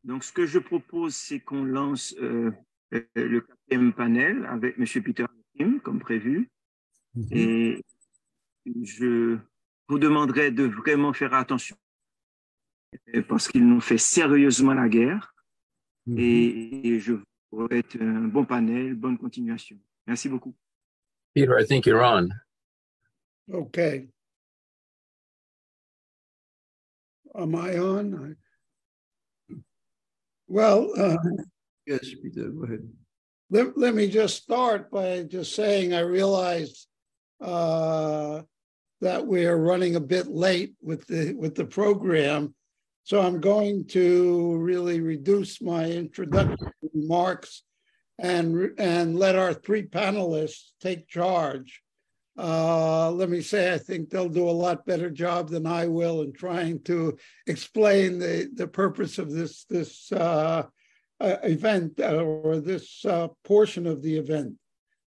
Donc, ce que je propose, c'est qu'on lance le quatrième panel avec M. Peter Kim, comme prévu. Mhm. Et je vous demanderai de vraiment faire attention parce qu'ils nous fait sérieusement la guerre. Mhm. Et je vous souhaite un bon panel, bonne continuation. Merci beaucoup. Peter, I think you're on. Okay. Am I on? Well, Yes, Peter, go ahead. let me just start by just saying I realize that we are running a bit late with the program. So I'm going to really reduce my introductory remarks and let our three panelists take charge. Let me say, I think they'll do a lot better job than I will in trying to explain the purpose of this event or this portion of the event.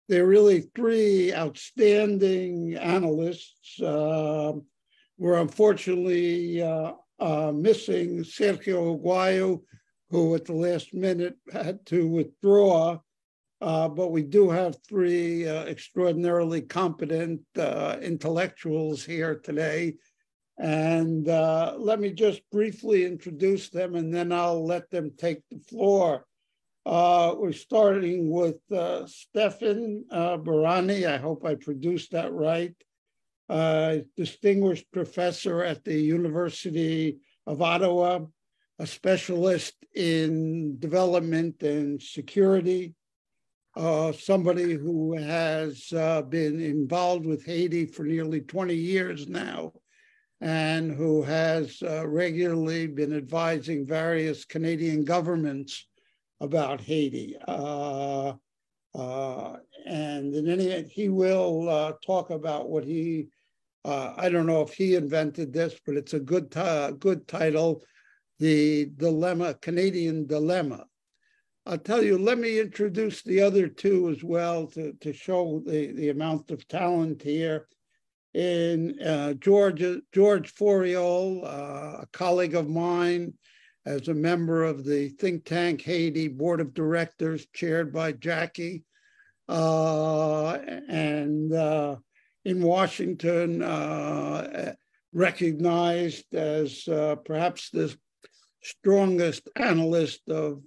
They're really three outstanding analysts. We're unfortunately missing Sergio Aguayo, who at the last minute had to withdraw. But we do have three extraordinarily competent intellectuals here today. And let me just briefly introduce them, and then I'll let them take the floor. We're starting with Stefan Barani. I hope I produced that right. Distinguished professor at the University of Ottawa, a specialist in development and security. Somebody who has been involved with Haiti for nearly 20 years now, and who has regularly been advising various Canadian governments about Haiti. And in any event, he will talk about what he, I don't know if he invented this, but it's a good title, The Dilemma, Canadian Dilemma. I'll tell you, let me introduce the other two as well to show the amount of talent here. In George Foriol, a colleague of mine, as a member of the think tank Haiti Board of Directors, chaired by Jackie, and in Washington, recognized as perhaps the strongest analyst of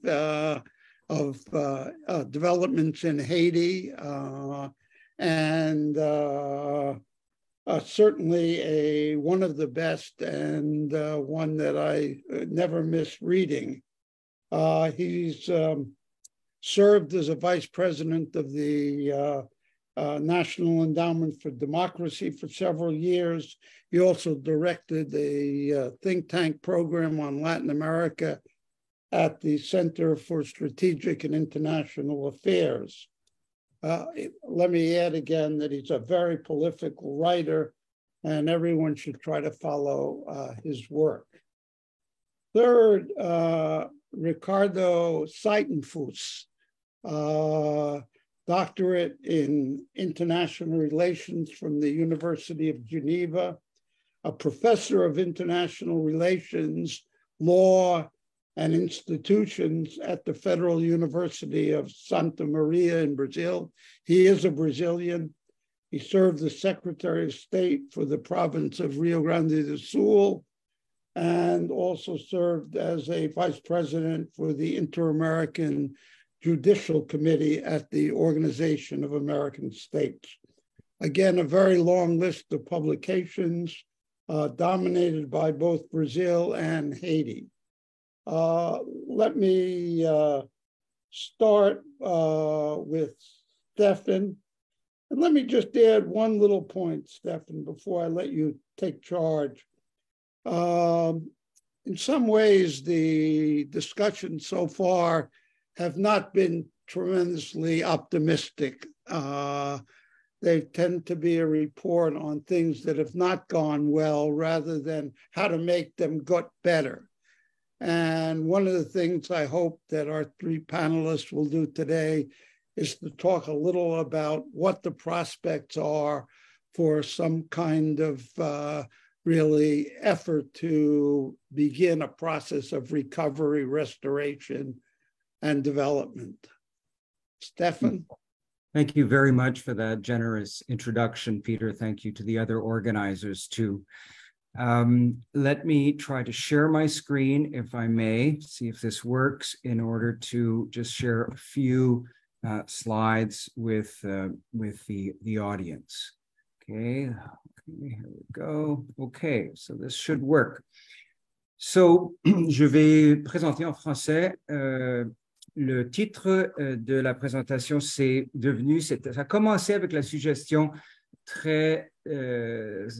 developments in Haiti, and certainly one of the best, and one that I never miss reading. He's served as a vice president of the National Endowment for Democracy for several years. He also directed a think tank program on Latin America at the Center for Strategic and International Affairs. Let me add again that he's a very prolific writer, and everyone should try to follow his work. Third, Ricardo Seitenfuss, doctorate in international relations from the University of Geneva, a professor of international relations, law, and institutions at the Federal University of Santa Maria in Brazil. He is a Brazilian. He served as Secretary of State for the province of Rio Grande do Sul, and also served as a vice president for the Inter-American Judicial Committee at the Organization of American States. Again, a very long list of publications dominated by both Brazil and Haiti. Let me start with Stefan. And let me just add one little point, Stefan, before I let you take charge. In some ways, the discussions so far have not been tremendously optimistic. They tend to be a report on things that have not gone well rather than how to make them get better. And one of the things I hope that our three panelists will do today is to talk a little about what the prospects are for some kind of really effort to begin a process of recovery, restoration, and development. Stefan? Thank you very much for that generous introduction, Peter. Thank you to the other organizers too. Let me try to share my screen, if I may, see if this works, in order to just share a few slides with the audience. Okay, here we go. Okay, so this should work. So, je vais présenter en français. Le titre de la présentation, ça a commencé avec la suggestion très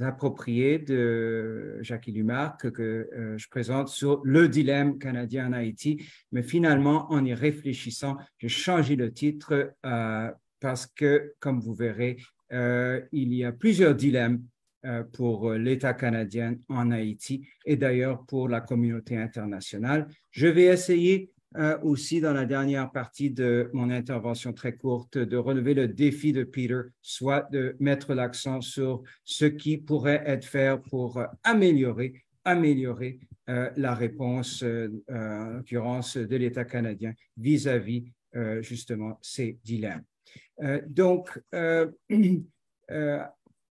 appropriée de Jacques Lumarque que je présente sur le dilemme canadien en Haïti, mais finalement, en y réfléchissant, j'ai changé le titre parce que, comme vous verrez, il y a plusieurs dilemmes pour l'État canadien en Haïti et d'ailleurs pour la communauté internationale. Je vais essayer aussi dans la dernière partie de mon intervention très courte de relever le défi de Peter, soit de mettre l'accent sur ce qui pourrait être fait pour améliorer la réponse, en l'occurrence de l'État canadien vis-à-vis justement ces dilemmes. Donc,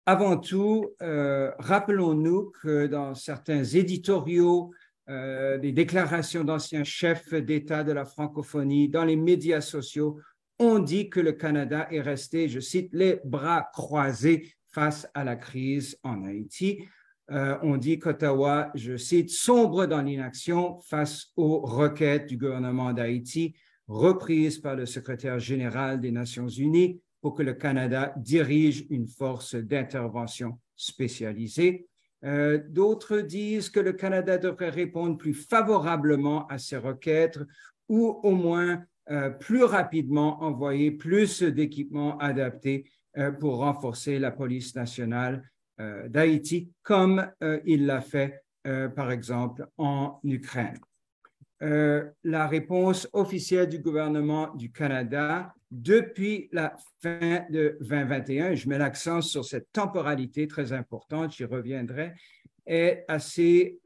avant tout, rappelons-nous que dans certains éditoriaux, des déclarations d'anciens chefs d'État de la francophonie, dans les médias sociaux, on dit que le Canada est resté, je cite, les bras croisés face à la crise en Haïti. On dit qu'Ottawa, je cite, sombre dans l'inaction face aux requêtes du gouvernement d'Haïti, reprises par le secrétaire général des Nations Unies pour que le Canada dirige une force d'intervention spécialisée. D'autres disent que le Canada devrait répondre plus favorablement à ces requêtes ou au moins plus rapidement envoyer plus d'équipements adaptés pour renforcer la police nationale d'Haïti, comme il l'a fait, par exemple, en Ukraine. La réponse officielle du gouvernement du Canada depuis la fin de 2021, je mets l'accent sur cette temporalité très importante, j'y reviendrai, est assez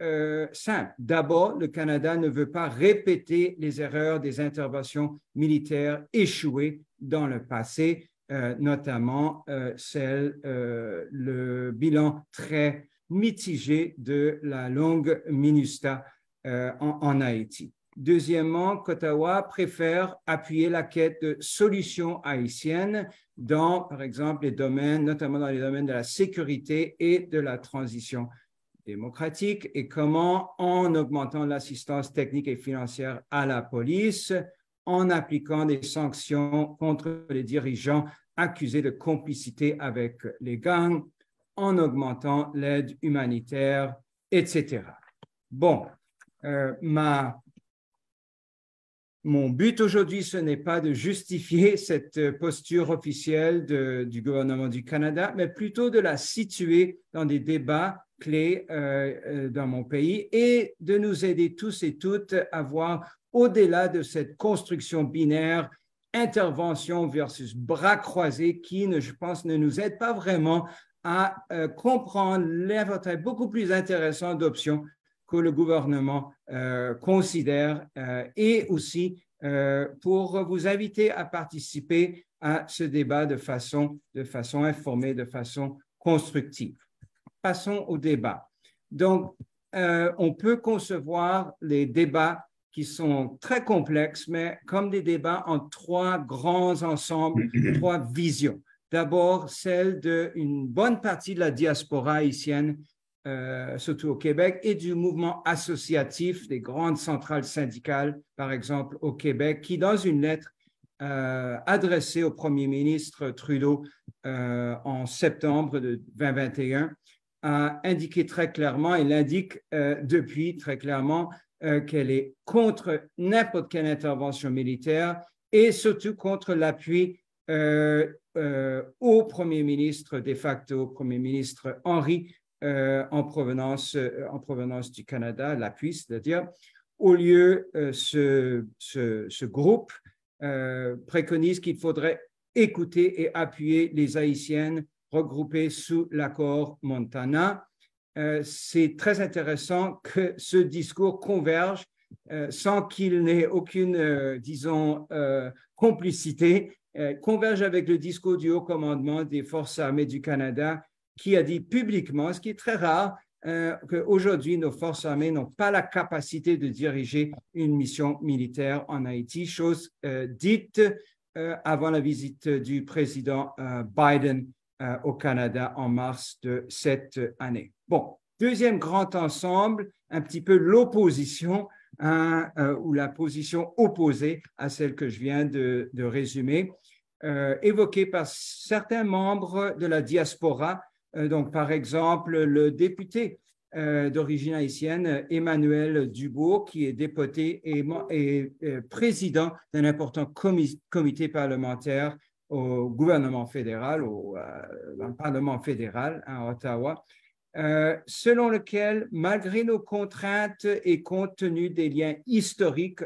simple. D'abord, le Canada ne veut pas répéter les erreurs des interventions militaires échouées dans le passé, notamment le bilan très mitigé de la longue MINUSTAH en Haïti. Deuxièmement, qu'Ottawa préfère appuyer la quête de solutions haïtiennes dans, par exemple, les domaines, notamment dans les domaines de la sécurité et de la transition démocratique, et comment, en augmentant l'assistance technique et financière à la police, en appliquant des sanctions contre les dirigeants accusés de complicité avec les gangs, en augmentant l'aide humanitaire, etc. Bon, mon but aujourd'hui, ce n'est pas de justifier cette posture officielle du gouvernement du Canada, mais plutôt de la situer dans des débats clés dans mon pays et de nous aider tous et toutes à voir au-delà de cette construction binaire, intervention versus bras croisés qui, je pense, ne nous aide pas vraiment à comprendre l'éventail beaucoup plus intéressant d'options que le gouvernement considère et aussi pour vous inviter à participer à ce débat de façon informée, de façon constructive. Passons au débat. Donc, on peut concevoir les débats qui sont très complexes, mais comme des débats en trois grands ensembles, trois visions. D'abord, celle d'une bonne partie de la diaspora haïtienne, surtout au Québec, et du mouvement associatif des grandes centrales syndicales, par exemple au Québec, qui, dans une lettre adressée au Premier ministre Trudeau en septembre de 2021, a indiqué très clairement, et l'indique depuis très clairement, qu'elle est contre n'importe quelle intervention militaire et surtout contre l'appui au Premier ministre de facto, au Premier ministre Henry, en provenance du Canada, l'appui, c'est-à-dire, au lieu, ce groupe préconise qu'il faudrait écouter et appuyer les Haïtiennes regroupées sous l'accord Montana c'est très intéressant que ce discours converge sans qu'il n'ait aucune, disons, complicité, converge avec le discours du haut commandement des Forces armées du Canada qui a dit publiquement, ce qui est très rare, qu'aujourd'hui, nos forces armées n'ont pas la capacité de diriger une mission militaire en Haïti, chose dite avant la visite du président Biden au Canada en mars de cette année. Bon, deuxième grand ensemble, un petit peu l'opposition ou la position opposée à celle que je viens de résumer, évoquée par certains membres de la diaspora. Donc, par exemple, le député d'origine haïtienne, Emmanuel Dubourg, qui est député et président d'un important comité parlementaire au gouvernement fédéral, au Parlement fédéral à Ottawa, selon lequel, malgré nos contraintes et compte tenu des liens historiques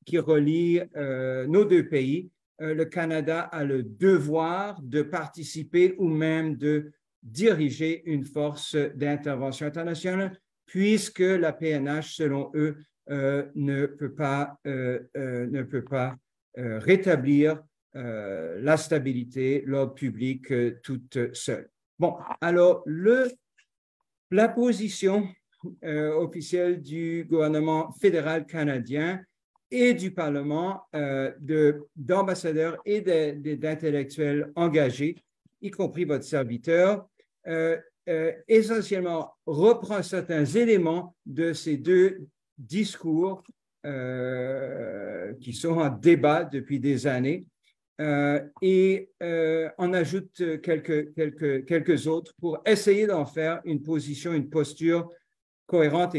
qui relient nos deux pays, le Canada a le devoir de participer ou même de diriger une force d'intervention internationale, puisque la PNH, selon eux, ne peut pas rétablir la stabilité, l'ordre public toute seule. Bon, alors la position officielle du gouvernement fédéral canadien et du Parlement, d'ambassadeurs et d'intellectuels engagés, y compris votre serviteur, essentiellement reprend certains éléments de ces deux discours qui sont en débat depuis des années et en ajoute quelques autres pour essayer d'en faire une position, une posture cohérente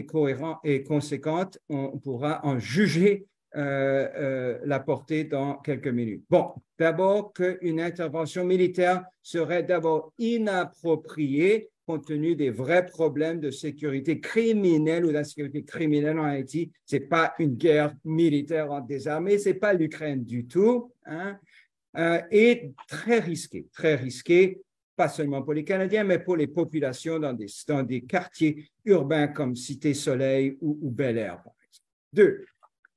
et conséquente. On pourra en juger la portée dans quelques minutes. Bon, d'abord qu'une intervention militaire serait d'abord inappropriée compte tenu des vrais problèmes de sécurité criminelle ou d'insécurité criminelle en Haïti. Ce n'est pas une guerre militaire entre des armées, ce n'est pas l'Ukraine du tout, hein, et très risqué, pas seulement pour les Canadiens, mais pour les populations dans des quartiers urbains comme Cité-Soleil ou Bel-Air, par exemple. Deux,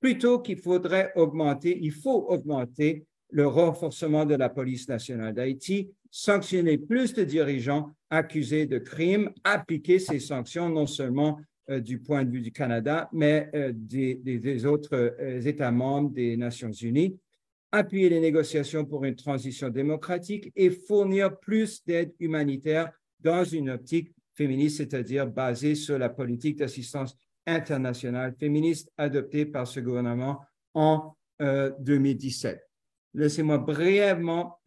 plutôt qu'il faudrait il faut augmenter le renforcement de la police nationale d'Haïti, sanctionner plus de dirigeants accusés de crimes, appliquer ces sanctions non seulement du point de vue du Canada, mais des autres États membres des Nations unies, appuyer les négociations pour une transition démocratique et fournir plus d'aide humanitaire dans une optique féministe, c'est-à-dire basée sur la politique d'assistance internationale féministe adoptée par ce gouvernement en 2017. Laissez-moi brièvement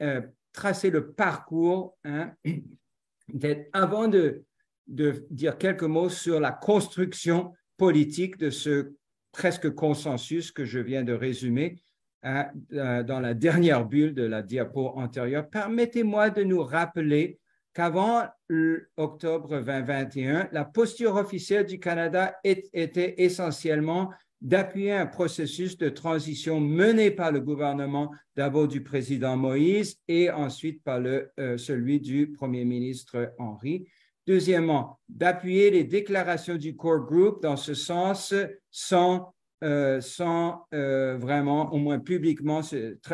tracer le parcours, hein, avant de dire quelques mots sur la construction politique de ce presque consensus que je viens de résumer dans la dernière bulle de la diapo antérieure. Permettez-moi de nous rappeler qu'avant octobre 2021, la posture officielle du Canada était essentiellement d'appuyer un processus de transition mené par le gouvernement, d'abord du président Moïse et ensuite par celui du premier ministre Henry. Deuxièmement, d'appuyer les déclarations du Core Group dans ce sens sans vraiment, au moins publiquement,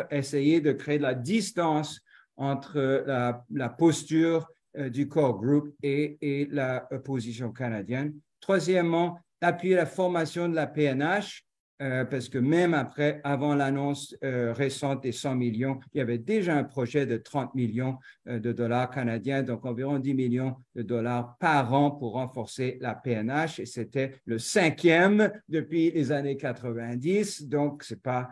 essayer de créer de la distance entre la posture du Core Group et la position canadienne. Troisièmement, appuyer la formation de la PNH, parce que même avant l'annonce récente des 100 millions, il y avait déjà un projet de 30 millions de dollars canadiens, donc environ 10 millions de dollars par an pour renforcer la PNH, et c'était le 5e depuis les années 90, donc ça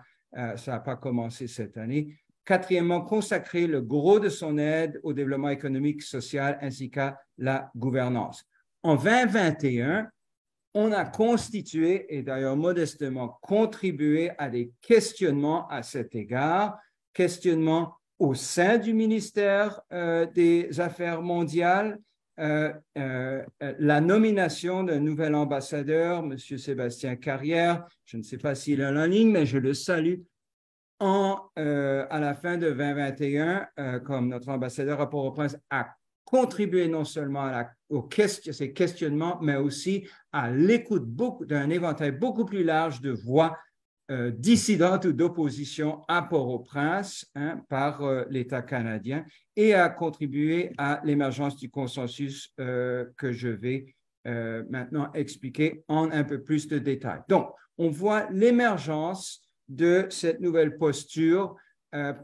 n'a pas commencé cette année. Quatrièmement, consacrer le gros de son aide au développement économique, social, ainsi qu'à la gouvernance. En 2021, on a constitué et d'ailleurs modestement contribué à des questionnements à cet égard, questionnements au sein du ministère des Affaires mondiales, la nomination d'un nouvel ambassadeur, M. Sébastien Carrière, je ne sais pas s'il est en ligne, mais je le salue, à la fin de 2021, comme notre ambassadeur à Port-au-Prince, a contribuer non seulement ces questionnements, mais aussi à l'écoute d'un éventail beaucoup plus large de voix dissidentes ou d'opposition à Port-au-Prince par l'État canadien et à contribuer à l'émergence du consensus que je vais maintenant expliquer en un peu plus de détails. Donc, on voit l'émergence de cette nouvelle posture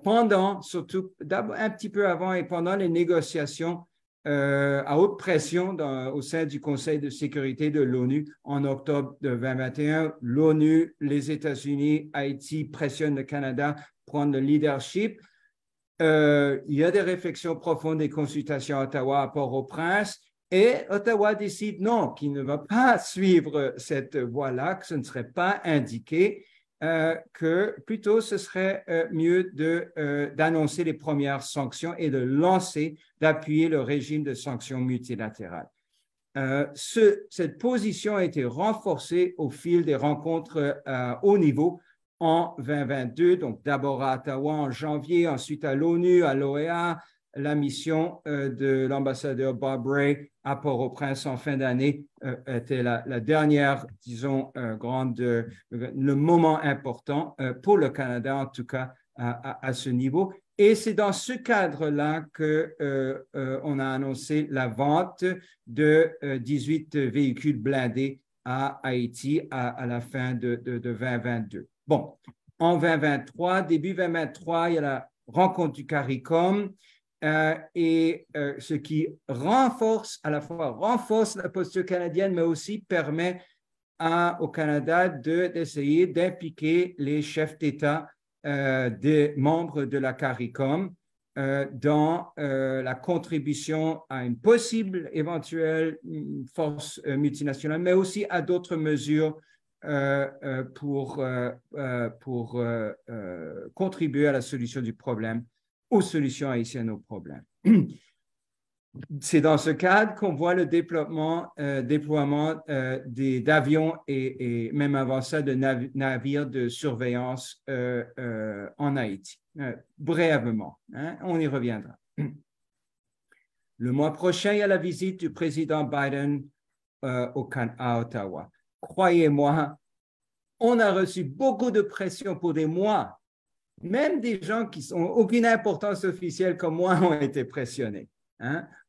pendant, surtout un petit peu avant et pendant les négociations à haute pression au sein du Conseil de sécurité de l'ONU en octobre de 2021. L'ONU, les États-Unis, Haïti pressionnent le Canada à prendre le leadership. Il y a des réflexions profondes, des consultations à Ottawa, à Port-au-Prince, et Ottawa décide non, qu'il ne va pas suivre cette voie-là, que ce ne serait pas indiqué, que plutôt ce serait mieux d'annoncer les premières sanctions et d'appuyer le régime de sanctions multilatérales. Cette position a été renforcée au fil des rencontres à haut niveau en 2022, donc d'abord à Ottawa en janvier, ensuite à l'ONU, à l'OEA, la mission de l'ambassadeur Bob Ray à Port-au-Prince en fin d'année était la dernière, disons, le moment important pour le Canada, en tout cas à ce niveau. Et c'est dans ce cadre-là qu'on a annoncé la vente de 18 véhicules blindés à Haïti à la fin de 2022. Bon, en 2023, début 2023, il y a la rencontre du CARICOM, ce qui à la fois renforce la posture canadienne, mais aussi permet au Canada d'essayer d'impliquer les chefs d'État des membres de la CARICOM dans la contribution à une possible éventuelle force multinationale, mais aussi à d'autres mesures pour contribuer à la solution du problème, aux solutions haïtiennes au problème. C'est dans ce cadre qu'on voit le déploiement d'avions et même avant ça de navires de surveillance en Haïti. Brièvement, on y reviendra. Le mois prochain, il y a la visite du président Biden à Ottawa. Croyez-moi, on a reçu beaucoup de pression pour des mois. Même des gens qui n'ont aucune importance officielle comme moi ont été pressionnés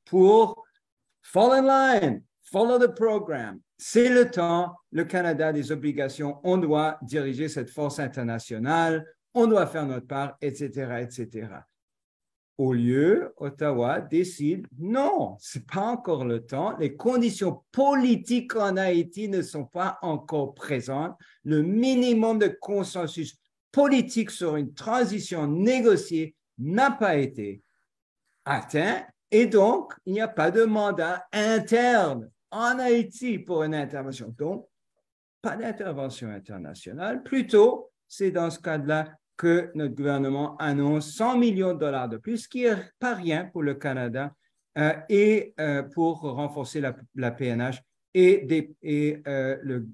pour fall in line, follow the program. C'est le temps, le Canada a des obligations, on doit diriger cette force internationale, on doit faire notre part, etc., etc. Au lieu, Ottawa décide, non, ce n'est pas encore le temps, les conditions politiques en Haïti ne sont pas encore présentes, le minimum de consensus politique sur une transition négociée n'a pas été atteint et donc il n'y a pas de mandat interne en Haïti pour une intervention. Donc, pas d'intervention internationale. Plutôt, c'est dans ce cadre-là que notre gouvernement annonce 100 millions de dollars de plus, ce qui n'est pas rien pour le Canada et pour renforcer la PNH et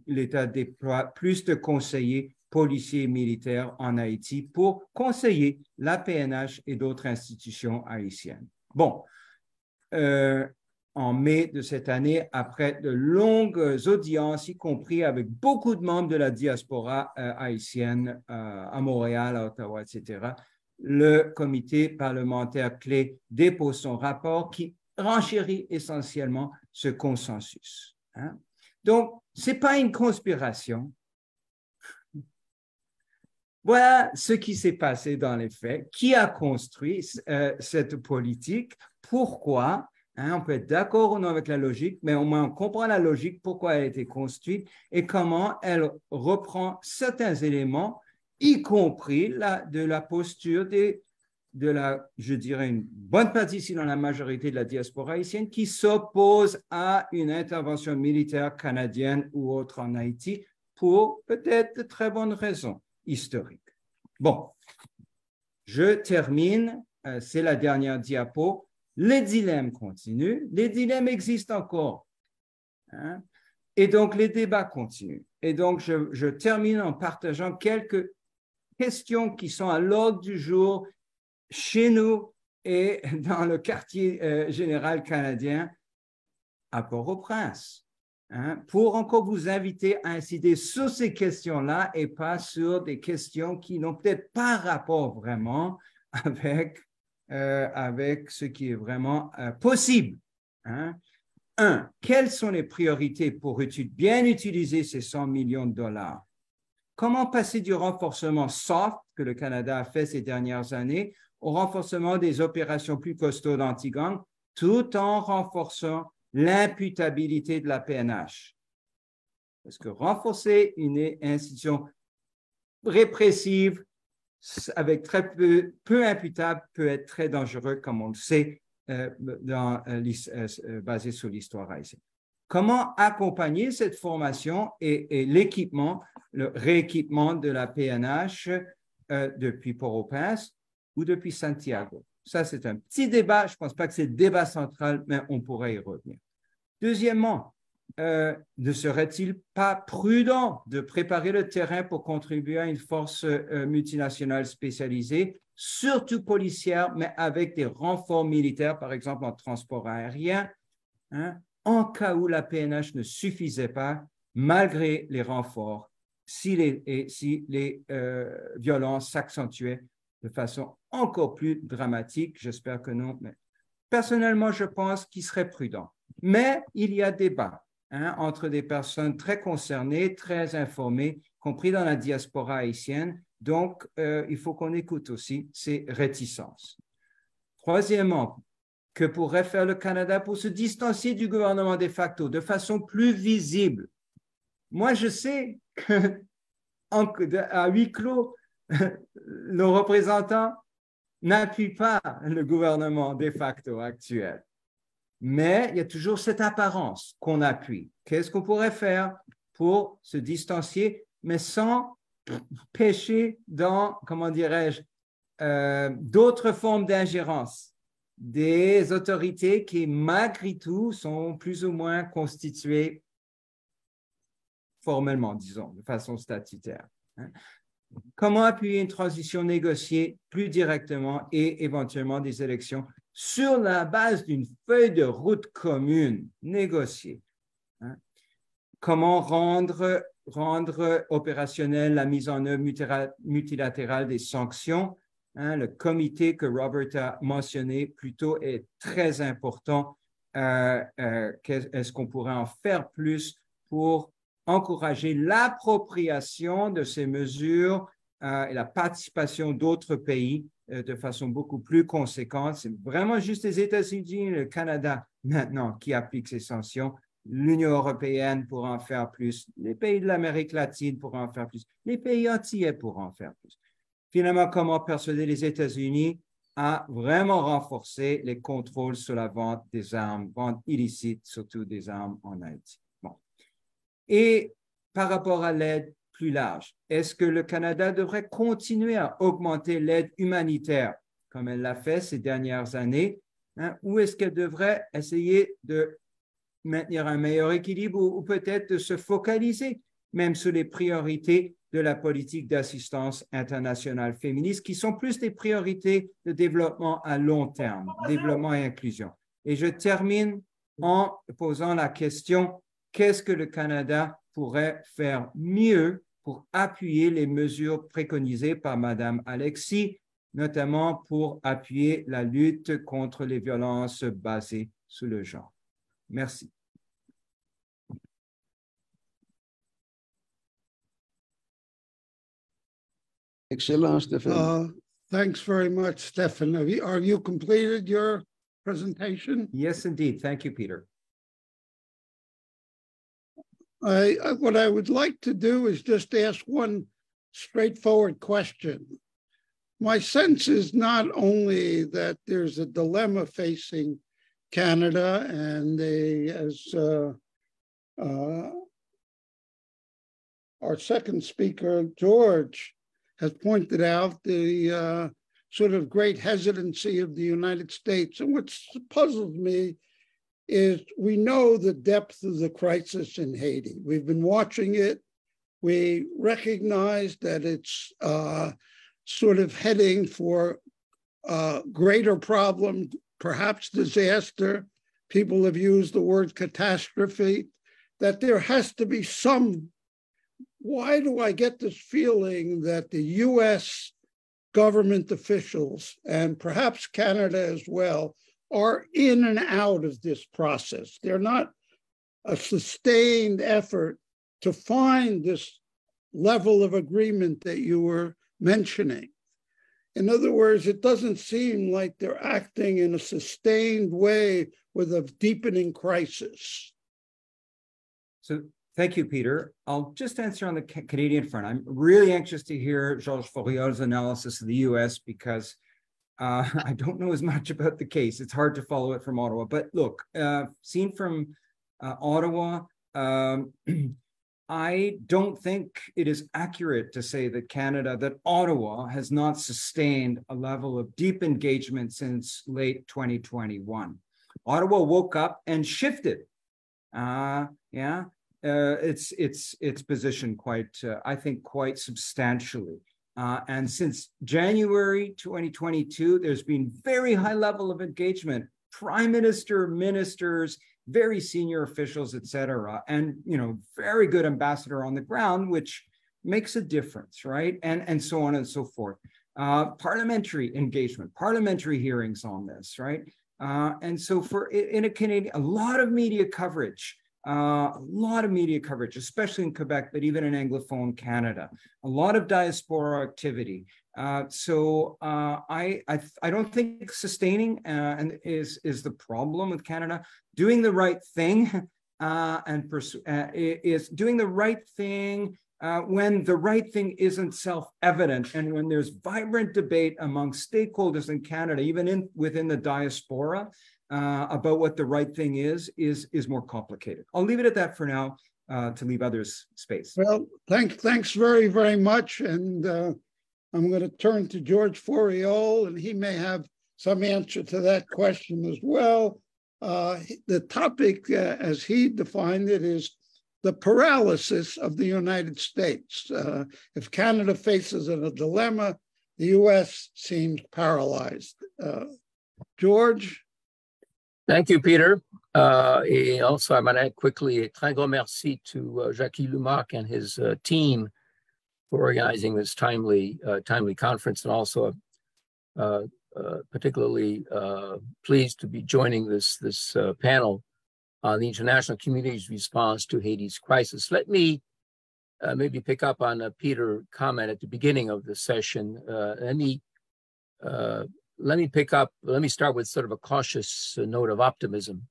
l'État déploie plus de conseillers policiers et militaires en Haïti pour conseiller la PNH et d'autres institutions haïtiennes. Bon, en mai de cette année, après de longues audiences, y compris avec beaucoup de membres de la diaspora haïtienne à Montréal, à Ottawa, etc., le comité parlementaire clé dépose son rapport qui renchérit essentiellement ce consensus. Donc, ce n'est pas une conspiration. Voilà ce qui s'est passé dans les faits, qui a construit cette politique, pourquoi, on peut être d'accord ou non avec la logique, mais au moins on comprend la logique, pourquoi elle a été construite et comment elle reprend certains éléments, y compris de la posture je dirais, une bonne partie, sinon la majorité de la diaspora haïtienne, qui s'oppose à une intervention militaire canadienne ou autre en Haïti pour peut-être de très bonnes raisons historiques. Bon, je termine, c'est la dernière diapo. Les dilemmes continuent, les dilemmes existent encore. Et donc, les débats continuent. Et donc, je termine en partageant quelques questions qui sont à l'ordre du jour chez nous et dans le quartier général canadien à Port-au-Prince. Hein, pour encore vous inviter à insister sur ces questions-là et pas sur des questions qui n'ont peut-être pas rapport vraiment avec ce qui est vraiment possible. Hein. Quelles sont les priorités pour bien utiliser ces 100 millions de dollars? Comment passer du renforcement soft que le Canada a fait ces dernières années au renforcement des opérations plus costaudes anti-gang tout en renforçant l'imputabilité de la PNH? Parce que renforcer une institution répressive avec très peu imputable peut être très dangereux, comme on le sait, basé sur l'histoire haïtienne. Comment accompagner cette formation et l'équipement, le rééquipement de la PNH depuis Port-au-Prince ou depuis Santiago? Ça, c'est un petit débat. Je ne pense pas que c'est le débat central, mais on pourrait y revenir. Deuxièmement, ne serait-il pas prudent de préparer le terrain pour contribuer à une force multinationale spécialisée, surtout policière, mais avec des renforts militaires, par exemple en transport aérien, hein, en cas où la PNH ne suffisait pas, malgré les renforts, si les violences s'accentuaient de façon encore plus dramatique? J'espère que non, mais personnellement, je pense qu'il serait prudent. Mais il y a débat entre des personnes très concernées, très informées, compris dans la diaspora haïtienne. Donc, il faut qu'on écoute aussi ces réticences. Troisièmement, que pourrait faire le Canada pour se distancier du gouvernement de facto de façon plus visible? Moi, je sais qu'à huis clos, nos représentants n'appuient pas le gouvernement de facto actuel. Mais il y a toujours cette apparence qu'on appuie. Qu'est-ce qu'on pourrait faire pour se distancier, mais sans pécher dans, comment dirais-je, d'autres formes d'ingérence des autorités qui, malgré tout, sont plus ou moins constituées formellement, disons, de façon statutaire. Hein. Comment appuyer une transition négociée plus directement et éventuellement des élections sur la base d'une feuille de route commune négociée? Hein. Comment rendre opérationnelle la mise en œuvre multilatérale des sanctions? Hein, le comité que Robert a mentionné plus tôt est très important. Est-ce qu'on pourrait en faire plus pour encourager l'appropriation de ces mesures et la participation d'autres pays de façon beaucoup plus conséquente? C'est vraiment juste les États-Unis et le Canada maintenant qui appliquent ces sanctions. L'Union européenne pourra en faire plus. Les pays de l'Amérique latine pourront en faire plus. Les pays antillais pourront en faire plus. Finalement, comment persuader les États-Unis à vraiment renforcer les contrôles sur la vente des armes, vente illicite, surtout des armes en Haïti. Bon. Et par rapport à l'aide plus large, est-ce que le Canada devrait continuer à augmenter l'aide humanitaire comme elle l'a fait ces dernières années, hein, ou est-ce qu'elle devrait essayer de maintenir un meilleur équilibre ou peut-être de se focaliser même sur les priorités de la politique d'assistance internationale féministe, qui sont plus des priorités de développement à long terme, développement et inclusion. Et je termine en posant la question, qu'est-ce que le Canada pourrait faire mieux pour appuyer les mesures préconisées par Mme Alexis, notamment pour appuyer la lutte contre les violences basées sur le genre? Merci. Excellent, Stephen. Thanks very much, Stephen. Have you completed your presentation? Yes, indeed. Thank you, Peter. What I would like to do is just ask one straightforward question. My sense is not only that there's a dilemma facing Canada, and as our second speaker, George, has pointed out, the sort of great hesitancy of the United States. And what puzzles me is we know the depth of the crisis in Haiti. We've been watching it. We recognize that it's sort of heading for greater problem, perhaps disaster. People have used the word catastrophe, that there has to be some. Why do I get this feeling that the US government officials, and perhaps Canada as well, are in and out of this process? They're not a sustained effort to find this level of agreement that you were mentioning. In other words, it doesn't seem like they're acting in a sustained way with a deepening crisis. So thank you, Peter. I'll just answer on the Canadian front. I'm really anxious to hear Georges Fauriol's analysis of the US because I don't know as much about the case. It's hard to follow it from Ottawa. But look, seen from Ottawa, I don't think it is accurate to say that Ottawa has not sustained a level of deep engagement since late 2021. Ottawa woke up and shifted. Its position I think quite substantially. And since January 2022, there's been very high level of engagement, prime minister, ministers, very senior officials, et cetera, and, very good ambassador on the ground, which makes a difference, right? And so on and so forth. Parliamentary engagement, parliamentary hearings on this, right? And so in a Canadian, a lot of media coverage, especially in Quebec, but even in Anglophone Canada, a lot of diaspora activity. So I don't think sustaining is the problem with Canada. Doing the right thing is doing the right thing when the right thing isn't self-evident, and when there's vibrant debate among stakeholders in Canada, even within the diaspora, about what the right thing is more complicated. I'll leave it at that for now to leave others space. Well, thanks very, very much. And I'm going to turn to George Fauriol, and he may have some answer to that question as well. The topic, as he defined it, is the paralysis of the United States. If Canada faces a dilemma, the US seems paralyzed. George? Thank you, Peter. Et also, I might add quickly, a très grand merci to Jackie Lumac and his team for organizing this timely conference, and also particularly pleased to be joining this panel on the international community's response to Haiti's crisis. Let me maybe pick up on Peter's comment at the beginning of the session. Let me start with sort of a cautious note of optimism,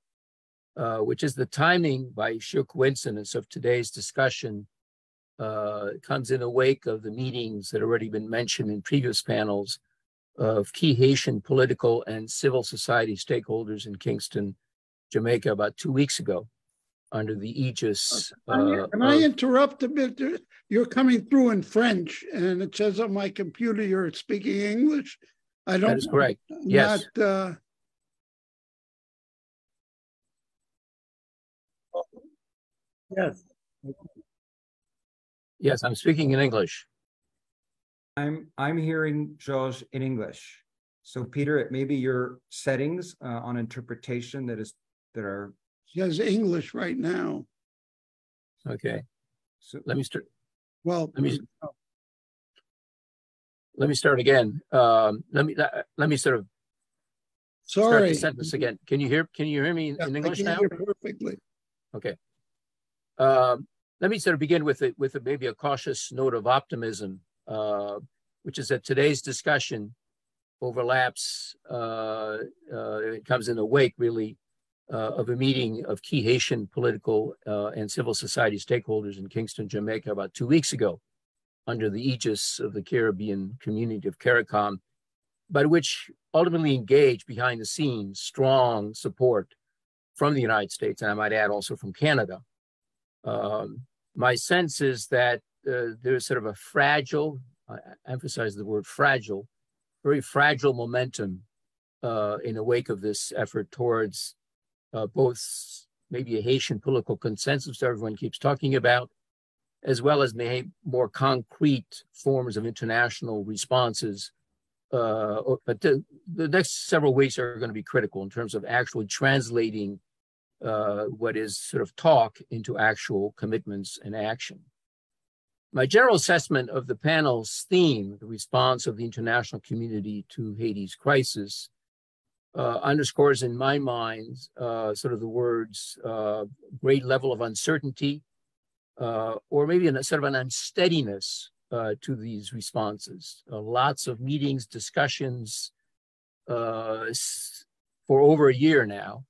which is the timing, by sheer coincidence, of today's discussion comes in the wake of the meetings that have already been mentioned in previous panels of key Haitian political and civil society stakeholders in Kingston, Jamaica, about 2 weeks ago, under the aegis. Can I interrupt a bit? You're coming through in French, and it says on my computer you're speaking English. I don't. That is correct. Yes. Yes. Yes, I'm speaking in English. I'm hearing Georges in English. So Peter, it may be your settings on interpretation that are. He has English right now. Okay. So let me start. Well, let me start again. Let me sort of start the sentence again. Can you hear me in English now? I can hear perfectly. Okay. Let me sort of begin with maybe a cautious note of optimism, which is that today's discussion overlaps. It comes in the wake, really, of a meeting of key Haitian political and civil society stakeholders in Kingston, Jamaica, about 2 weeks ago, under the aegis of the Caribbean community of CARICOM, but which ultimately engaged behind the scenes strong support from the United States, and I might add also from Canada. My sense is that there's sort of a fragile, I emphasize the word fragile, very fragile momentum in the wake of this effort towards both maybe a Haitian political consensus that everyone keeps talking about, as well as maybe more concrete forms of international responses but the next several weeks are going to be critical in terms of actually translating what is sort of talk into actual commitments and action. My general assessment of the panel's theme, the response of the international community to Haiti's crisis, underscores in my mind sort of the words great level of uncertainty, or maybe sort of an unsteadiness to these responses. Lots of meetings, discussions for over a year now,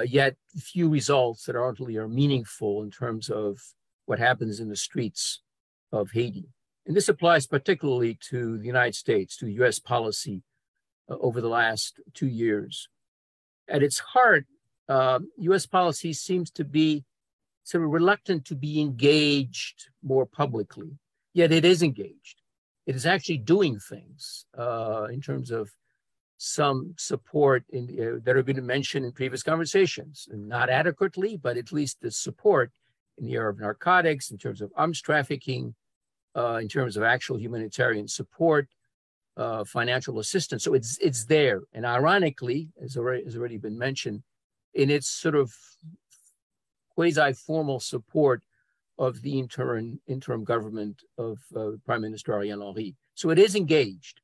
yet few results that ultimately are meaningful in terms of what happens in the streets of Haiti. And this applies particularly to the United States, to US policy over the last 2 years. At its heart, US policy seems to be sort of reluctant to be engaged more publicly, yet it is engaged. It is actually doing things in terms of some support that have been mentioned in previous conversations, and not adequately, but at least the support in the area of narcotics, in terms of arms trafficking, in terms of actual humanitarian support, financial assistance. So it's there. And ironically, as already been mentioned, in its sort of quasi-formal support of the interim government of Prime Minister Ariel Henry. So it is engaged.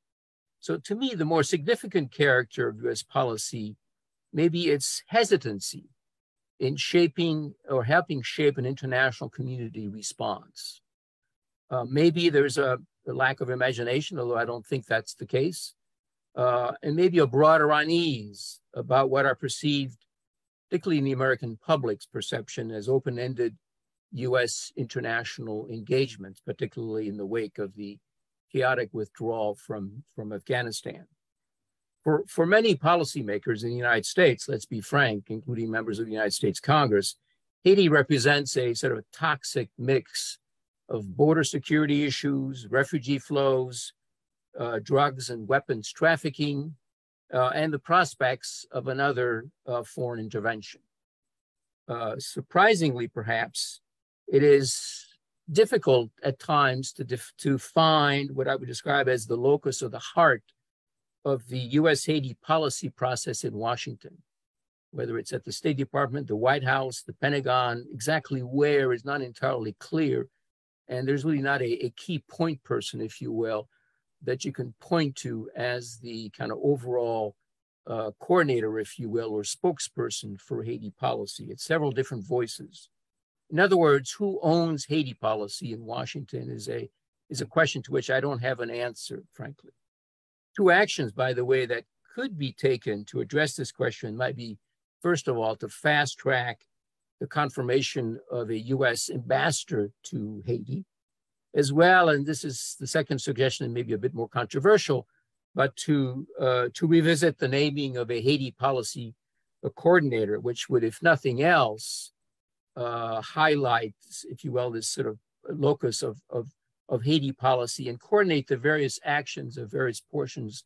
So to me, the more significant character of US policy may be its hesitancy in shaping or helping shape an international community response. Maybe there's a lack of imagination, although I don't think that's the case, and maybe a broader unease about what are perceived, particularly in the American public's perception, as open-ended US international engagements, particularly in the wake of the chaotic withdrawal from Afghanistan. For many policymakers in the United States, let's be frank, including members of the United States Congress, Haiti represents a sort of a toxic mix of border security issues, refugee flows, drugs and weapons trafficking, and the prospects of another foreign intervention. Surprisingly, perhaps, it is difficult at times to find what I would describe as the locus or the heart of the US-Haiti policy process in Washington, whether it's at the State Department, the White House, the Pentagon, exactly where is not entirely clear. And there's really not a key point person, if you will, that you can point to as the kind of overall coordinator, if you will, or spokesperson for Haiti policy. It's several different voices. In other words, who owns Haiti policy in Washington is a question to which I don't have an answer, frankly. Two actions, by the way, that could be taken to address this question might be, first of all, to fast track the confirmation of a US ambassador to Haiti, as well, and this is the second suggestion, and maybe a bit more controversial, but to revisit the naming of a Haiti policy coordinator, which would, if nothing else, highlight, if you will, this sort of locus of Haiti policy and coordinate the various actions of various portions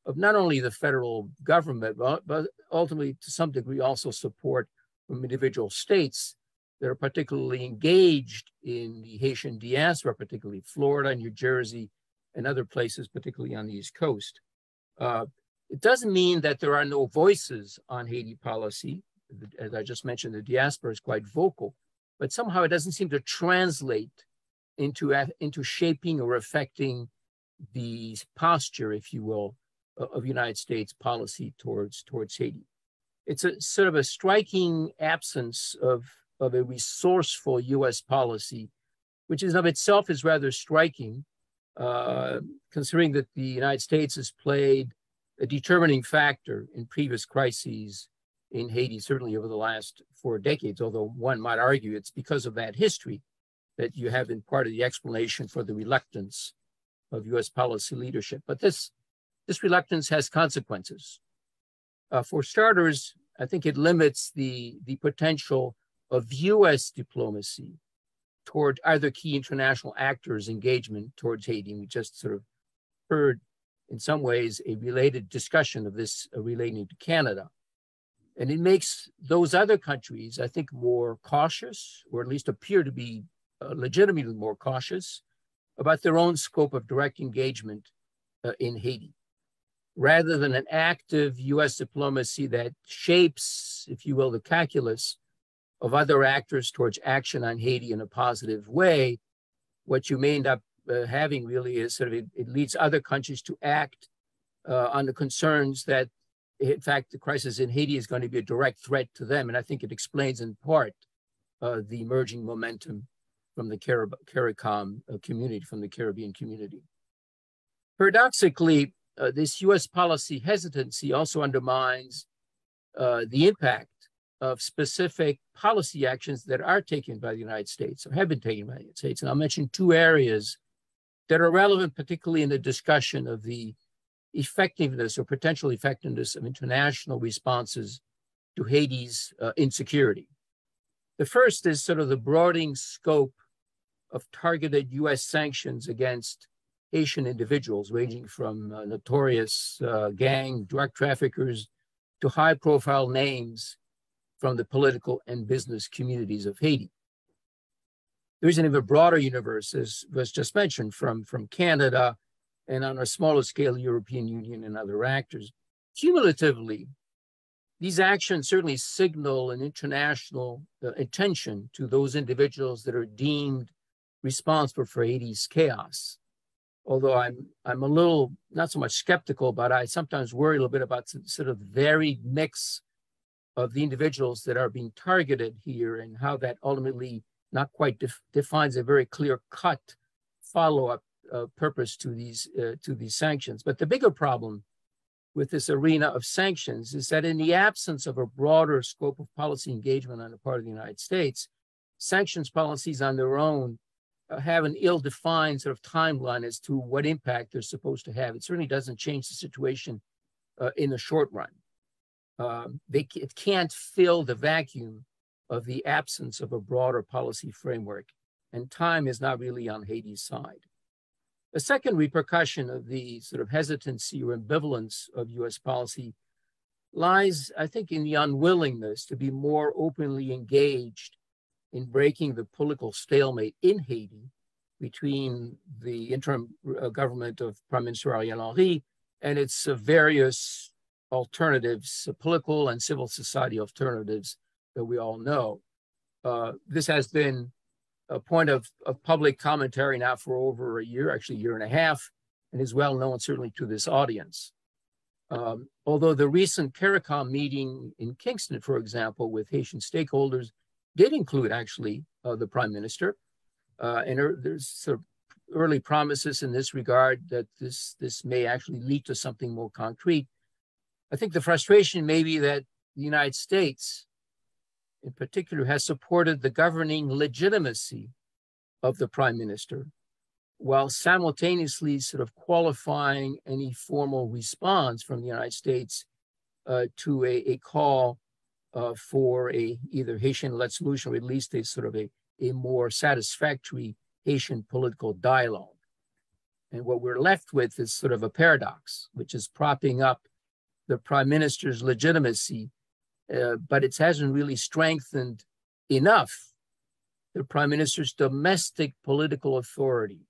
of not only the federal government, but ultimately, to some degree, also support from individual states that are particularly engaged in the Haitian diaspora, particularly Florida, New Jersey, and other places, particularly on the East Coast. It doesn't mean that there are no voices on Haiti policy. As I just mentioned, the diaspora is quite vocal, but somehow it doesn't seem to translate into shaping or affecting the posture, if you will, of United States policy towards Haiti. It's a sort of a striking absence of a resourceful US policy, which in of itself is rather striking, considering that the United States has played a determining factor in previous crises in Haiti, certainly over the last 4 decades, although one might argue it's because of that history that you have in part of the explanation for the reluctance of US policy leadership. But this reluctance has consequences. For starters, I think it limits the potential of US diplomacy toward either key international actors' engagement towards Haiti. We just sort of heard, in some ways, a related discussion of this relating to Canada. And it makes those other countries, I think, more cautious, or at least appear to be legitimately more cautious about their own scope of direct engagement in Haiti. rather than an active U.S. diplomacy that shapes, if you will, the calculus of other actors towards action on Haiti in a positive way, what you may end up having really is sort of it leads other countries to act on the concerns that, in fact, the crisis in Haiti is going to be a direct threat to them. And I think it explains in part the emerging momentum from the CARICOM community, from the Caribbean community. Paradoxically, this U.S. policy hesitancy also undermines the impact of specific policy actions that are taken by the United States or have been taken by the United States. And I'll mention two areas that are relevant, particularly in the discussion of the effectiveness or potential effectiveness of international responses to Haiti's insecurity. The first is sort of the broadening scope of targeted U.S. sanctions against Haitian individuals, ranging from notorious gang drug traffickers to high-profile names from the political and business communities of Haiti. There's an even broader universe, as was just mentioned, from Canada and on a smaller scale, European Union and other actors. Cumulatively, these actions certainly signal an international attention to those individuals that are deemed responsible for Haiti's chaos. Although I'm a little, not so much skeptical, but I sometimes worry a little bit about sort of varied mix of the individuals that are being targeted here and how that ultimately not quite defines a very clear-cut follow-up purpose to these sanctions. But the bigger problem with this arena of sanctions is that in the absence of a broader scope of policy engagement on the part of the United States, sanctions policies on their own have an ill-defined sort of timeline as to what impact they're supposed to have. It certainly doesn't change the situation in the short run. It can't fill the vacuum of the absence of a broader policy framework, and time is not really on Haiti's side. A second repercussion of the sort of hesitancy or ambivalence of U.S. policy lies, I think, in the unwillingness to be more openly engaged in breaking the political stalemate in Haiti between the interim government of Prime Minister Ariel Henry and its various alternatives, political and civil society alternatives that we all know. This has been a point of public commentary now for over a year, actually a year and a half, and is well known certainly to this audience. Although the recent CARICOM meeting in Kingston, for example, with Haitian stakeholders did include actually the Prime Minister, and there's sort of early promises in this regard that this may actually lead to something more concrete. I think the frustration may be that the United States, in particular, has supported the governing legitimacy of the Prime Minister, while simultaneously sort of qualifying any formal response from the United States to a call for either Haitian-led solution or at least a sort of a more satisfactory Haitian political dialogue. And what we're left with is sort of a paradox, which is propping up the Prime Minister's legitimacy, but it hasn't really strengthened enough the Prime Minister's domestic political authority.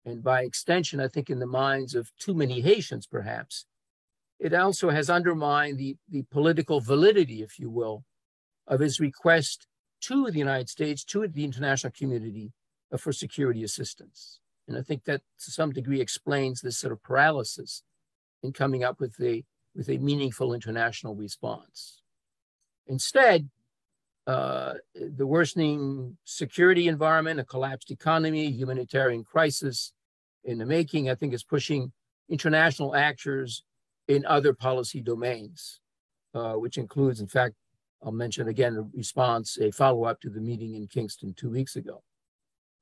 And by extension, I think in the minds of too many Haitians, perhaps, it also has undermined the political validity, if you will, of his request to the United States, to the international community for security assistance. And I think that to some degree explains this sort of paralysis in coming up with a meaningful international response. Instead, the worsening security environment, a collapsed economy, humanitarian crisis in the making, I think is pushing international actors in other policy domains, which includes, in fact, I'll mention again, a follow-up to the meeting in Kingston 2 weeks ago.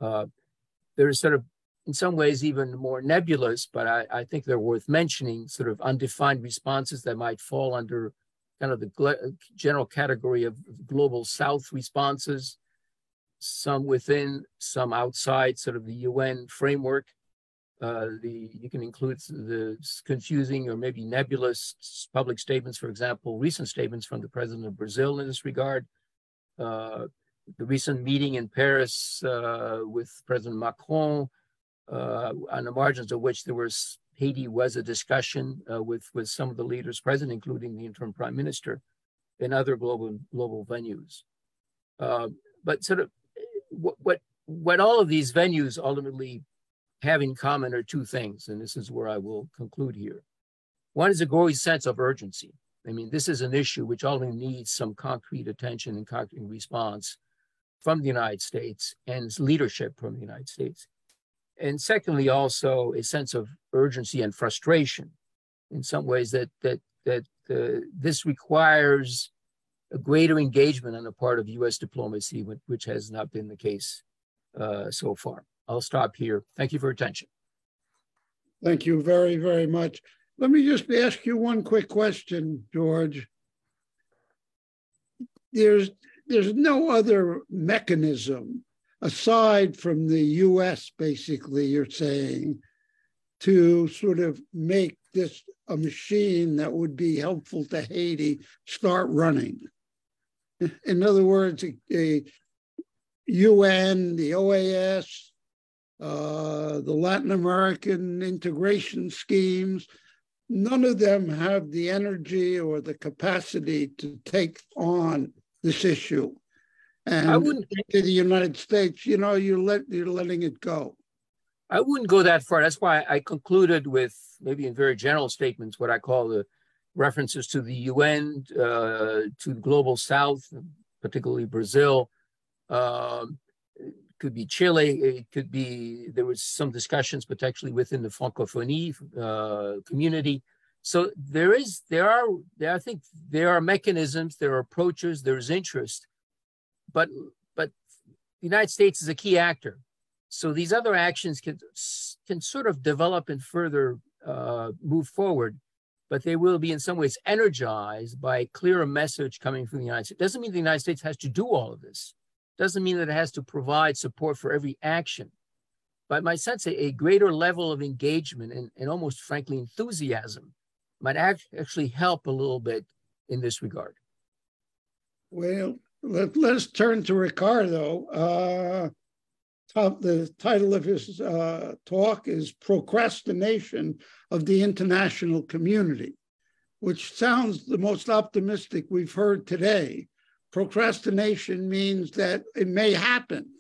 There is sort of, in some ways, even more nebulous, but I think they're worth mentioning, sort of undefined responses that might fall under kind of the general category of global South responses, some within, some outside sort of the UN framework. You can include the confusing or maybe nebulous public statements, for example, recent statements from the president of Brazil in this regard, the recent meeting in Paris with President Macron, on the margins of which there was Haiti was a discussion with some of the leaders present, including the interim prime minister, in other global venues. But sort of what all of these venues ultimately have in common are two things, and this is where I will conclude here. One is a growing sense of urgency. I mean, this is an issue which ultimately needs some concrete attention and concrete response from the United States and leadership from the United States. And secondly, also a sense of urgency and frustration in some ways that this requires a greater engagement on the part of U.S. diplomacy, which has not been the case so far. I'll stop here. Thank you for your attention. Thank you very, very much. Let me just ask you one quick question, George. There's no other mechanism aside from the U.S., basically, you're saying, to sort of make this a machine that would be helpful to Haiti start running. In other words, a UN, the OAS, the Latin American integration schemes, none of them have the energy or the capacity to take on this issue. And to the United States, you know, you're letting it go. I wouldn't go that far. That's why I concluded with maybe in very general statements, what I call the references to the UN, to the Global South, particularly Brazil. It could be Chile. It could be, there was some discussions potentially within the Francophonie community. So I think there are mechanisms, there are approaches, there's interest, but the United States is a key actor. So these other actions can sort of develop and further move forward, but they will be in some ways energized by a clearer message coming from the United States. Doesn't mean the United States has to do all of this. Doesn't mean that it has to provide support for every action. But my sense, a greater level of engagement and almost frankly enthusiasm might actually help a little bit in this regard. Well, let's turn to Ricardo. The title of his talk is Procrastination of the International Community, which sounds the most optimistic we've heard today. Procrastination means that it may happen.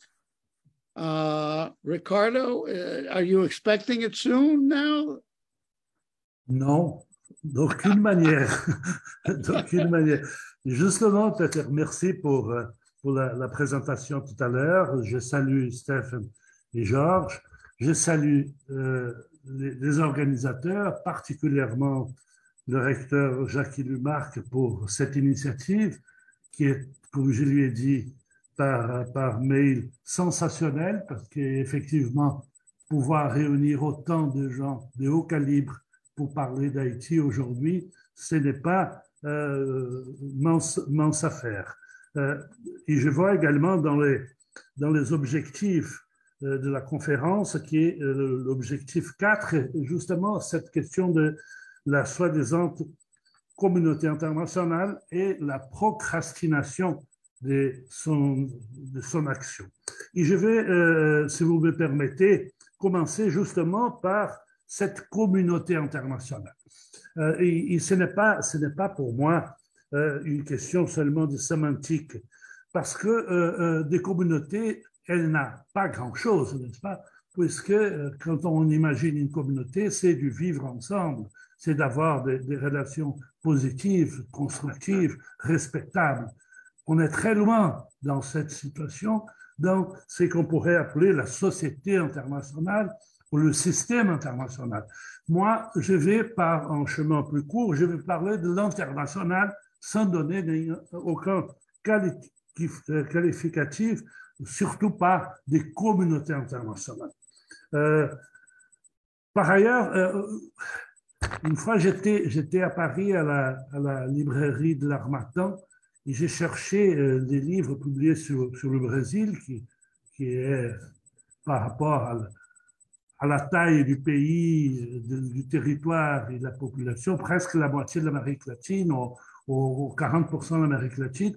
Ricardo, are you expecting it soon now? Non, d'aucune manière. D'aucune manière. Justement, peut-être merci pour la présentation tout à l'heure. Je salue Stephen et Georges. Je salue les organisateurs, particulièrement le recteur Jacques Lumarque pour cette initiative qui est, comme je lui ai dit par mail, sensationnelle parce qu'effectivement, pouvoir réunir autant de gens de haut calibre pour parler d'Haïti aujourd'hui, ce n'est pas mince affaire. Et je vois également dans les objectifs de la conférence, qui est l'objectif 4, justement cette question de la soi-disant communauté internationale et la procrastination de son action. Et je vais, si vous me permettez, commencer justement par cette communauté internationale. Et ce n'est pas pour moi une question seulement de sémantique, parce que des communautés, elle n'a pas grand-chose, n'est-ce pas? Puisque quand on imagine une communauté, c'est du vivre ensemble, c'est d'avoir des relations positives, constructives, respectables. On est très loin dans cette situation, dans ce qu'on pourrait appeler la société internationale ou le système international. Moi, je vais par un chemin plus court, je vais parler de l'international sans donner aucun qualificatif, surtout pas des communautés internationales. Par ailleurs, une fois j'étais à Paris à la librairie de l'Harmattan et j'ai cherché des livres publiés sur le Brésil qui est par rapport à la taille du pays, du territoire et de la population, presque la moitié de l'Amérique latine, ou 40% de l'Amérique latine.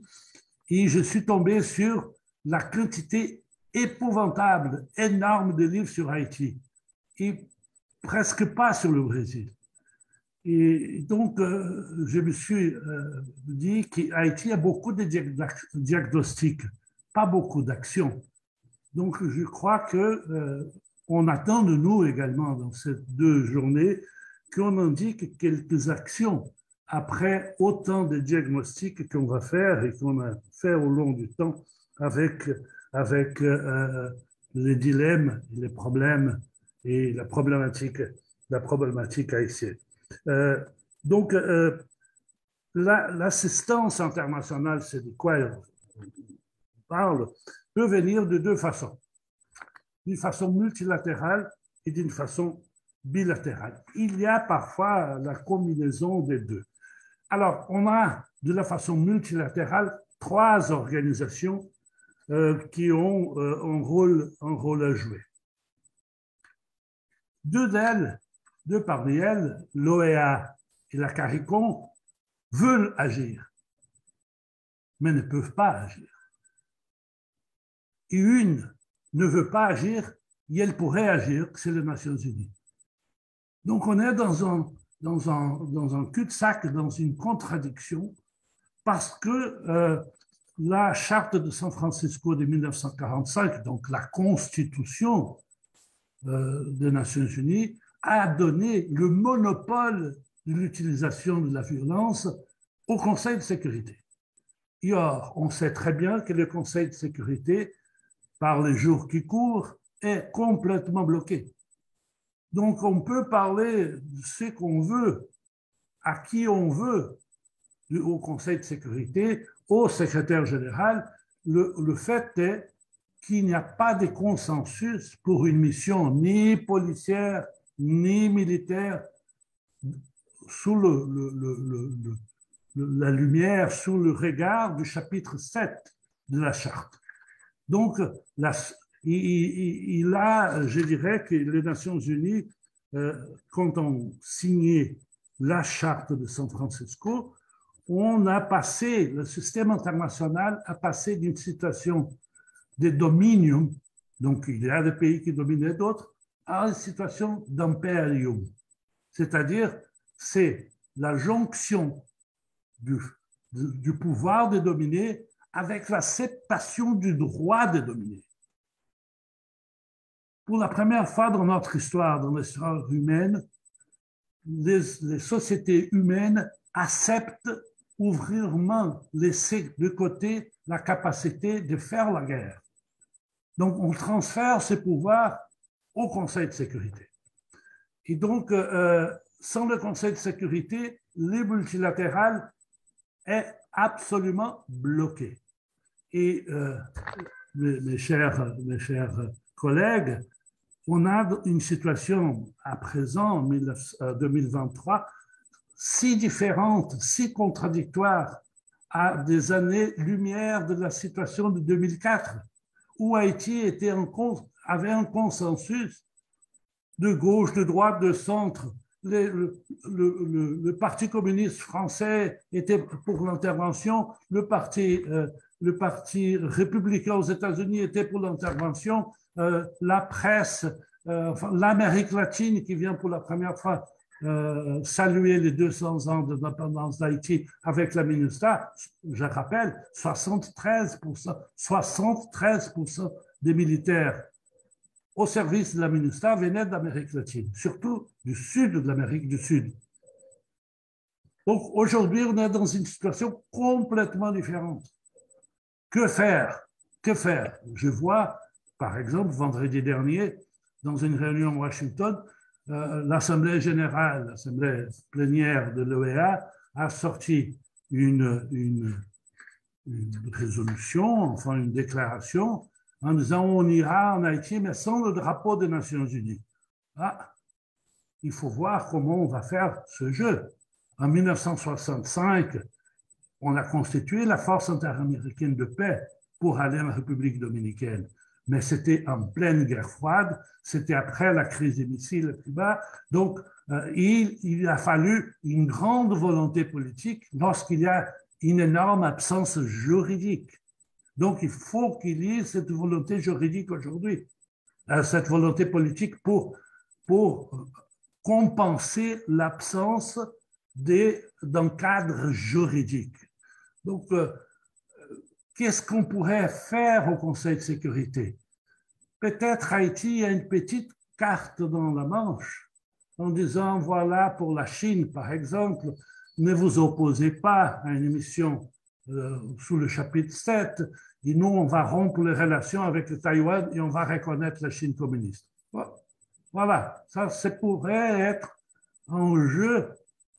Et je suis tombé sur la quantité épouvantable, énorme de livres sur Haïti. Et presque pas sur le Brésil. Et donc, je me suis dit qu'Haïti a beaucoup de diagnostics, pas beaucoup d'actions. Donc, je crois qu'on attend de nous également dans ces 2 journées qu'on indique quelques actions après autant de diagnostics qu'on va faire et qu'on a fait au long du temps avec les dilemmes, les problèmes et la problématique haïtienne. Donc, l'assistance internationale, c'est de quoi on parle, peut venir de 2 façons. D'une façon multilatérale et d'une façon bilatérale. Il y a parfois la combinaison des 2. Alors, on a de la façon multilatérale 3 organisations qui ont un rôle à jouer. 2 parmi elles, l'OEA et la CARICOM, veulent agir, mais ne peuvent pas agir. Et une ne veut pas agir, et elle pourrait agir, c'est les Nations Unies. Donc on est dans un cul-de-sac, dans une contradiction, parce que la Charte de San Francisco de 1945, donc la Constitution des Nations Unies, a donné le monopole de l'utilisation de la violence au Conseil de sécurité. Et or, on sait très bien que le Conseil de sécurité, par les jours qui courent, est complètement bloqué. Donc, on peut parler de ce qu'on veut, à qui on veut, au Conseil de sécurité, au secrétaire général. Le fait est qu'il n'y a pas de consensus pour une mission ni policière, ni militaire, sous la lumière, sous le regard du chapitre 7 de la Charte. Donc, je dirais que les Nations Unies, quand on signait la Charte de San Francisco, on a passé, le système international a passé d'une situation de dominium, donc il y a des pays qui dominaient d'autres, à une situation d'impérium. C'est-à-dire, c'est la jonction du pouvoir de dominer avec l'acceptation du droit de dominer. Pour la première fois dans notre histoire, dans l'histoire humaine, les sociétés humaines acceptent ouvertement, laisser de côté la capacité de faire la guerre. Donc, on transfère ces pouvoirs au Conseil de sécurité. Et donc, sans le Conseil de sécurité, le multilatéral est absolument bloqué. Et mes chers collègues, on a une situation à présent, en 2023, si différente, si contradictoire à des années-lumière de la situation de 2004, où Haïti avait un consensus de gauche, de droite, de centre. Le Parti communiste français était pour l'intervention, le Parti républicain aux États-Unis était pour l'intervention, la presse, l'Amérique latine qui vient pour la première fois saluer les 200 ans de l'indépendance d'Haïti avec la MINUSTAH, je rappelle, 73% des militaires au service de la MINUSTAH venaient d'Amérique latine, surtout du sud de l'Amérique du Sud. Donc aujourd'hui, on est dans une situation complètement différente. Que faire? Que faire? Je vois, par exemple, vendredi dernier, dans une réunion à Washington, l'Assemblée générale, l'Assemblée plénière de l'OEA a sorti une résolution, enfin une déclaration, en disant on ira en Haïti, mais sans le drapeau des Nations Unies. Ah, il faut voir comment on va faire ce jeu. En 1965, on a constitué la Force interaméricaine de paix pour aller en République dominicaine. Mais c'était en pleine guerre froide, c'était après la crise des missiles à Cuba. Donc, il a fallu une grande volonté politique lorsqu'il y a une énorme absence juridique. Donc, il faut qu'il y ait cette volonté juridique aujourd'hui, cette volonté politique pour compenser l'absence d'un cadre juridique. Donc, qu'est-ce qu'on pourrait faire au Conseil de sécurité? Peut-être Haïti a une petite carte dans la manche en disant, voilà, pour la Chine, par exemple, ne vous opposez pas à une émission sous le chapitre 7, et nous, on va rompre les relations avec le Taïwan et on va reconnaître la Chine communiste. Voilà, ça pourrait être un jeu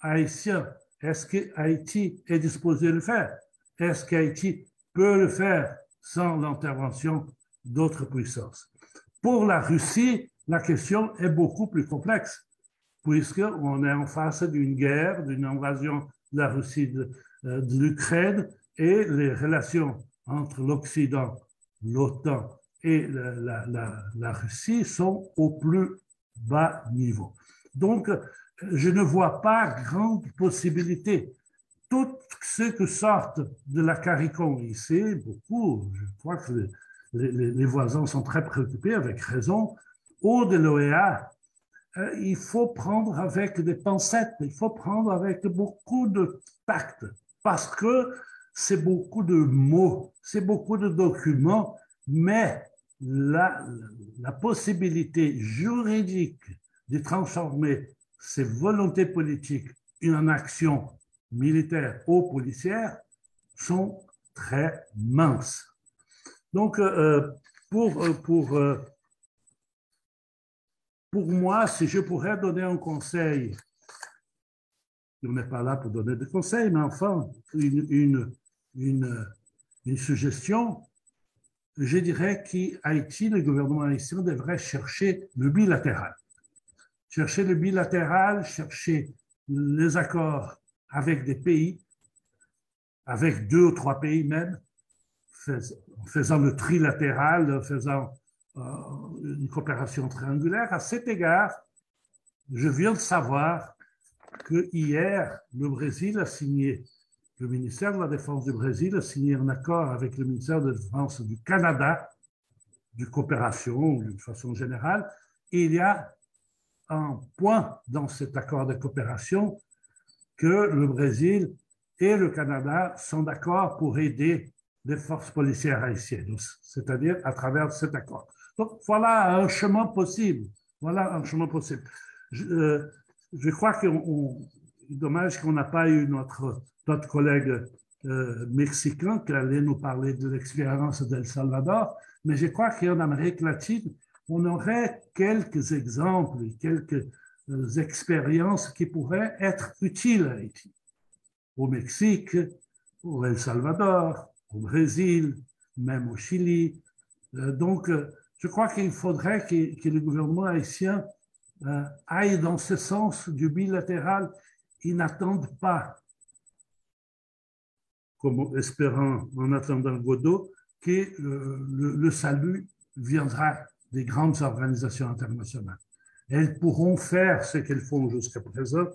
haïtien. Est-ce que Haïti est disposé à le faire? Est-ce qu'Haïti peut le faire sans l'intervention d'autres puissances? Pour la Russie, la question est beaucoup plus complexe, puisqu'on est en face d'une guerre, d'une invasion de la Russie de l'Ukraine, et les relations entre l'Occident, l'OTAN et la Russie sont au plus bas niveau. Donc, je ne vois pas grande possibilité. Tout ce qui sortent de la CARICOM ici, beaucoup, je crois que les voisins sont très préoccupés, avec raison, ou de l'OEA, il faut prendre avec des pincettes, il faut prendre avec beaucoup de tact, parce que c'est beaucoup de mots, c'est beaucoup de documents, mais la possibilité juridique de transformer ces volontés politiques en action militaire ou policière sont très minces. Donc, pour moi, si je pourrais donner un conseil, on n'est pas là pour donner des conseils, mais enfin, une suggestion, je dirais qu'Haïti, le gouvernement haïtien devrait chercher le bilatéral. Chercher le bilatéral, chercher les accords avec des pays, avec 2 ou 3 pays même, en faisant le trilatéral, en faisant une coopération triangulaire. À cet égard, je viens de savoir que hier, le Brésil a signé, le ministère de la Défense du Brésil a signé un accord avec le ministère de la Défense du Canada, de coopération d'une façon générale, et il y a un point dans cet accord de coopération que le Brésil et le Canada sont d'accord pour aider les forces policières haïtiennes, c'est-à-dire à travers cet accord. Donc, voilà un chemin possible. Voilà un chemin possible. Je crois que dommage qu'on n'a pas eu notre collègue mexicain qui allait nous parler de l'expérience d'El Salvador, mais je crois qu'en Amérique latine, on aurait quelques exemples, quelques expériences qui pourraient être utiles à Haïti. Au Mexique, au El Salvador, au Brésil, même au Chili. Donc, je crois qu'il faudrait que le gouvernement haïtien aille dans ce sens du bilatéral. Ils n'attendent pas, comme espérant en attendant Godot, que le salut viendra des grandes organisations internationales. Elles pourront faire ce qu'elles font jusqu'à présent,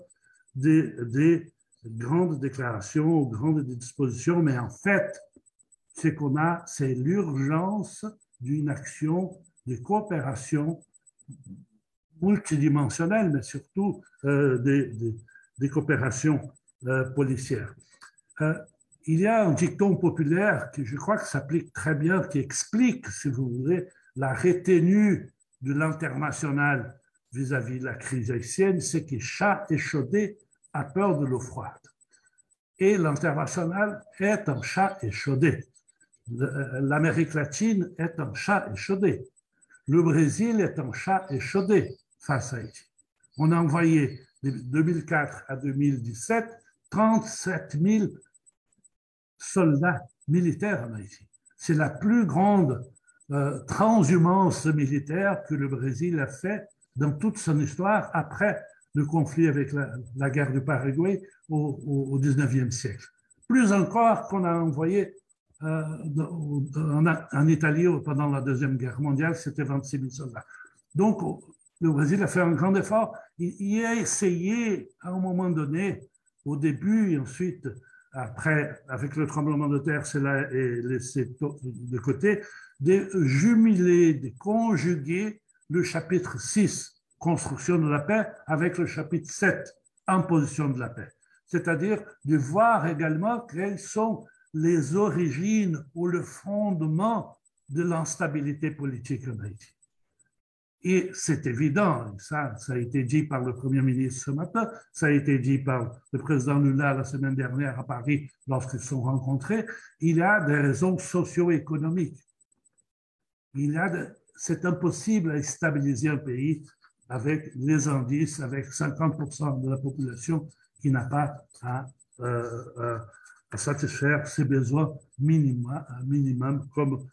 des grandes déclarations, grandes dispositions, mais en fait, ce qu'on a, c'est l'urgence d'une action de coopération multidimensionnelle, mais surtout des coopérations policières. Il y a un dicton populaire qui, je crois, que s'applique très bien, qui explique, si vous voulez, la retenue de l'international vis-à-vis de la crise haïtienne, c'est que chat échaudé a peur de l'eau froide. Et l'international est un chat échaudé. L'Amérique latine est un chat échaudé. Le Brésil est un chat échaudé face à Haïti. On a envoyé de 2004 à 2017 37 000 soldats militaires en Haïti. C'est la plus grande transhumance militaire que le Brésil a fait dans toute son histoire après le conflit avec la guerre du Paraguay au 19e siècle. Plus encore qu'on a envoyé en Italie pendant la Deuxième Guerre mondiale, c'était 26 000 soldats. Donc, le Brésil a fait un grand effort. Il a essayé, à un moment donné, au début, et ensuite, après, avec le tremblement de terre, cela est laissé de côté, de jumeler, de conjuguer le chapitre 6 construction de la paix avec le chapitre 7, imposition de la paix. C'est-à-dire de voir également quelles sont les origines ou le fondement de l'instabilité politique en Haïti. Et c'est évident, ça a été dit par le Premier ministre ce matin, ça a été dit par le président Lula la semaine dernière à Paris lorsqu'ils se sont rencontrés, il y a des raisons socio-économiques. C'est impossible à stabiliser un pays avec les indices, avec 50% de la population qui n'a pas à satisfaire ses besoins minimum comme